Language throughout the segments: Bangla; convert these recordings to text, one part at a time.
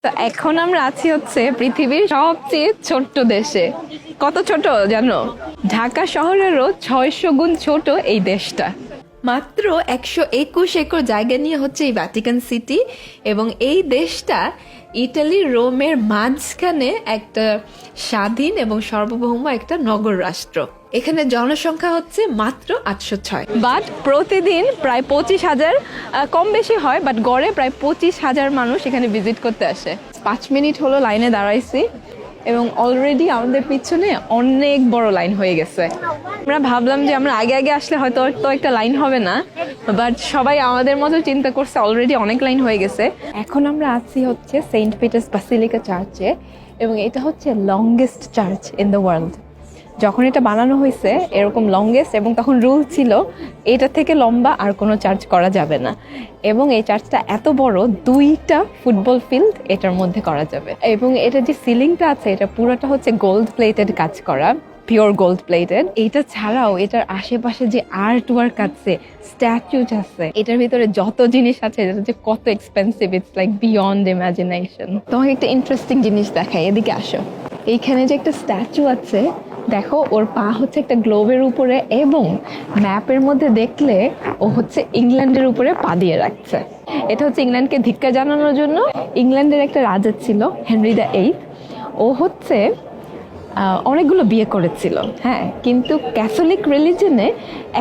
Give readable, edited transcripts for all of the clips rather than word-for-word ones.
তো এখন আমরা আছি হচ্ছে পৃথিবীর সবচেয়ে ছোট্ট দেশে। কত ছোট জানো? ঢাকা শহরেরও 600 গুণ ছোট এই দেশটা। মাত্র 121 একর জায়গা নিয়ে হচ্ছে এই ভ্যাটিকান সিটি, এবং এই দেশটা ইটালির রোমের মাঝখানে একটা স্বাধীন এবং সার্বভৌম একটা নগর রাষ্ট্র। এখানে জনসংখ্যা হচ্ছে মাত্র 806, বাট প্রতিদিন প্রায় 25,000, কম বেশি হয়, বাট গড়ে প্রায় 25,000 মানুষ এখানে ভিজিট করতে আসে। 5 মিনিট হলো লাইনে দাঁড়াইছি এবং অলরেডি আমাদের পিছনে অনেক বড় লাইন হয়ে গেছে। আমরা ভাবলাম যে আমরা আগে আগে আসলে হয়তো তো একটা লাইন হবে না, বাট সবাই আমাদের মতো চিন্তা করছে অলরেডি অনেক লাইন হয়ে গেছে। এখন আমরা আছি হচ্ছে সেন্ট পিটার্স বাসিলিকা চার্চে, এবং এটা হচ্ছে longest church in the world. যখন এটা বানানো হয়েছে এরকম লংগেস্ট, এবং তখন রুল ছিল এটা থেকে লম্বা আর কোনো চার্চ করা যাবে না। এবং এই চার্চটা এত বড়, 2টা ফুটবল ফিল্ড এটার মধ্যে করা যাবে। এবং এটা যে সিলিংটা আছে এটা পুরোটা হচ্ছে গোল্ড প্লেটেড কাজ করা, পিওর গোল্ড প্লেটেড। এটা ছাড়াও এটার আশেপাশে যে আর্ট ওয়ার্ক আছে, স্ট্যাচুজ আছে, এটার ভিতরে যত জিনিস আছে এটা যে কত expensive, it's like beyond imagination. তোমাকে একটা ইন্টারেস্টিং জিনিস দেখাই, এদিকে আসো। এইখানে যে একটা স্ট্যাচু আছে, দেখো ওর পা হচ্ছে একটা গ্লোবের উপরে, এবং ম্যাপের মধ্যে দেখলে ও হচ্ছে ইংল্যান্ডের উপরে পা দিয়ে রাখছে। এটা হচ্ছে ইংল্যান্ডকে ধিক্কার জানানোর জন্য। ইংল্যান্ডের একটা রাজা ছিল হেনরি দ্য 8, ও হচ্ছে অনেকগুলো বিয়ে করেছিল, হ্যাঁ, কিন্তু ক্যাথলিক রিলিজনে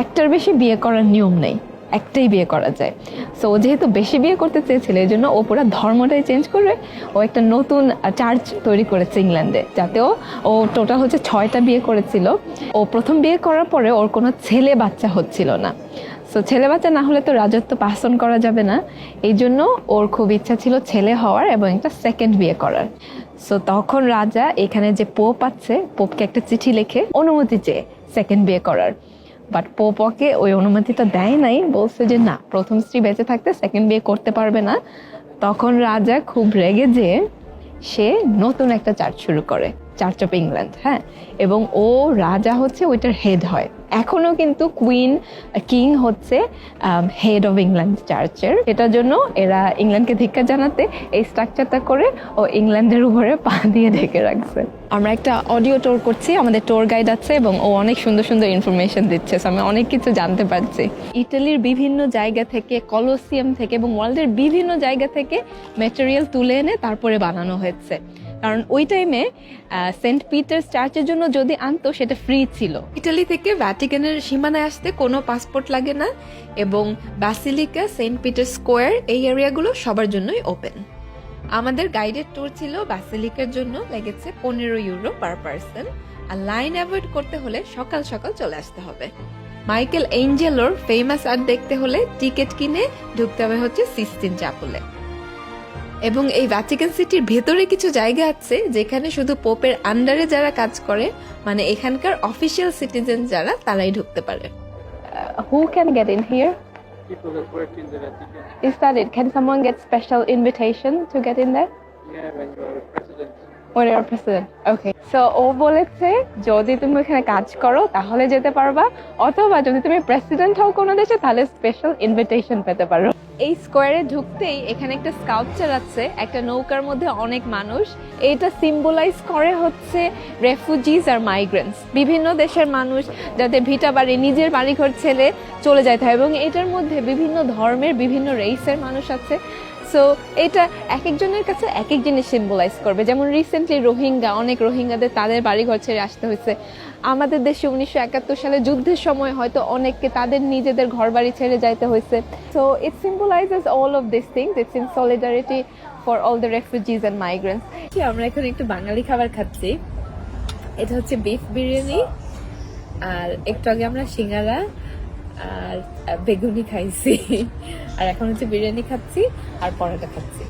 একটার বেশি বিয়ে করার নিয়ম নেই, একটাই বিয়ে করা যায়। সো ও যেহেতু বেশি বিয়ে করতে চেয়েছিল এই জন্য ও পুরো ধর্মটাই চেঞ্জ করে ও একটা নতুন চার্চ তৈরি করেছে ইংল্যান্ডে, যাতেও ও টোটাল হচ্ছে 6টা বিয়ে করেছিল। ও প্রথম বিয়ে করার পরে ওর কোনো ছেলে বাচ্চা হচ্ছিল না। সো ছেলে বাচ্চা না হলে তো রাজত্ব পাস অন করা যাবে না, এই জন্য ওর খুব ইচ্ছা ছিল ছেলে হওয়ার এবং একটা সেকেন্ড বিয়ে করার। সো তখন রাজা এখানে যে পোপ আছে, পোপকে একটা চিঠি লিখে অনুমতি চেয়ে সেকেন্ড বিয়ে করার, বাট পোপকে ওই অনুমতিটা দেয় নাই, বলছে যে না, প্রথম স্ত্রী বেঁচে থাকতে সেকেন্ড বিয়ে করতে পারবে না। তখন রাজা খুব রেগে যেয়ে সে নতুন একটা চার্চ শুরু করে, চার্চ অফ ইংল্যান্ড, হ্যাঁ, এবং ও রাজা হচ্ছে ওইটার হেড হয়। এখনো কিন্তু কুইন কিং হচ্ছে হেড অফ ইংল্যান্ড চার্চের। এটার জন্য এরা ইংল্যান্ডকে ধিক্কার জানাতে এই স্ট্রাকচারটা করে ও ইংল্যান্ডের উপরে পা দিয়ে ঢেকে রাখছে। আমরা একটা অডিও ট্যুর করছি, আমাদের ট্যুর গাইড আছে এবং ও অনেক সুন্দর সুন্দর ইনফরমেশন দিচ্ছে, আমি অনেক কিছু জানতে পারছি। ইটালির বিভিন্ন জায়গা থেকে, কলোসিয়াম থেকে এবং ওয়ার্ল্ডের বিভিন্ন জায়গা থেকে ম্যাটেরিয়াল তুলে এনে তারপরে বানানো হয়েছে, কারণ ওই টাইমে সেন্ট পিটার্স চার্চের জন্য যদি আনতো সেটা ফ্রি ছিল। ইটালি থেকে ভ্যাটিকানের সীমানায় আসতে কোনো পাসপোর্ট লাগে না, এবং বাসিলিকা, সেন্ট পিটার স্কোয়ার, এই এরিয়াগুলো সবার জন্যই ওপেন। আমাদের গাইডেড ট্যুর ছিল বাসিলিকার জন্য, লেগেছে 15 ইউরো পার পার্সন, আর লাইন অ্যাভয়েড করতে হলে সকাল সকাল চলে আসতে হবে। মাইকেল এঞ্জেলোর ফেমাস আর্ট দেখতে হলে টিকিট কিনে ঢুকতে হবে হচ্ছে সিস্টিন চ্যাপেলে। এবং এই ভ্যাটিকান সিটির ভেতরে কিছু জায়গা আছে যেখানে শুধু পোপের আন্ডারে যারা কাজ করে, মানে এখানকার অফিসিয়াল সিটিজেন যারা, তারাই ঢুকতে পারে। Who can get in here? People that work in the Vatican. Is that it? Can someone get special invitation to get in there? Yeah, when you're a president. When you're president. Okay. So ও বলেছে যদি তুমি এখানে কাজ করো তাহলে যেতে পারবা, অথবা যদি তুমি প্রেসিডেন্ট হও কোনো দেশে তাহলে স্পেশাল ইনভিটেশন পেতে পারো। এই স্কোয়ারে ঢুকতেই এখানে একটা স্কাল্পচার আছে, একটা নৌকার মধ্যে অনেক মানুষ। এটা সিম্বলাইজ করে হচ্ছে রেফিউজিজ আর মাইগ্রেন্টস, বিভিন্ন দেশের মানুষ যাদের ভিটা বাড়ি, নিজের বাড়িঘর ছেড়ে চলে যেতে হয়, এবং এটার মধ্যে বিভিন্ন ধর্মের, বিভিন্ন রেসের মানুষ আছে। সো এটা এক একজনের কাছে এক এক জিনিস সিম্বলাইজ করবে। যেমন রিসেন্টলি রোহিঙ্গা, অনেক রোহিঙ্গাদের তাদের বাড়িঘর ছেড়ে আসতে হয়েছে। আমাদের দেশে 1971 সালে যুদ্ধের সময় হয়তো অনেককে তাদের নিজেদের ঘর বাড়ি ছেড়ে যাইতে হয়েছে। So it symbolises all of this things, it's in solidarity for all the refugees and migrants. আমরা এখন একটু বাঙালি খাবার খাচ্ছি, এটা হচ্ছে বিফ বিরিয়ানি, আর একটু আগে আমরা সিঙ্গারা আর বেগুনি খাইছি, আর এখন হচ্ছে বিরিয়ানি খাচ্ছি আর পরোটা খাচ্ছি।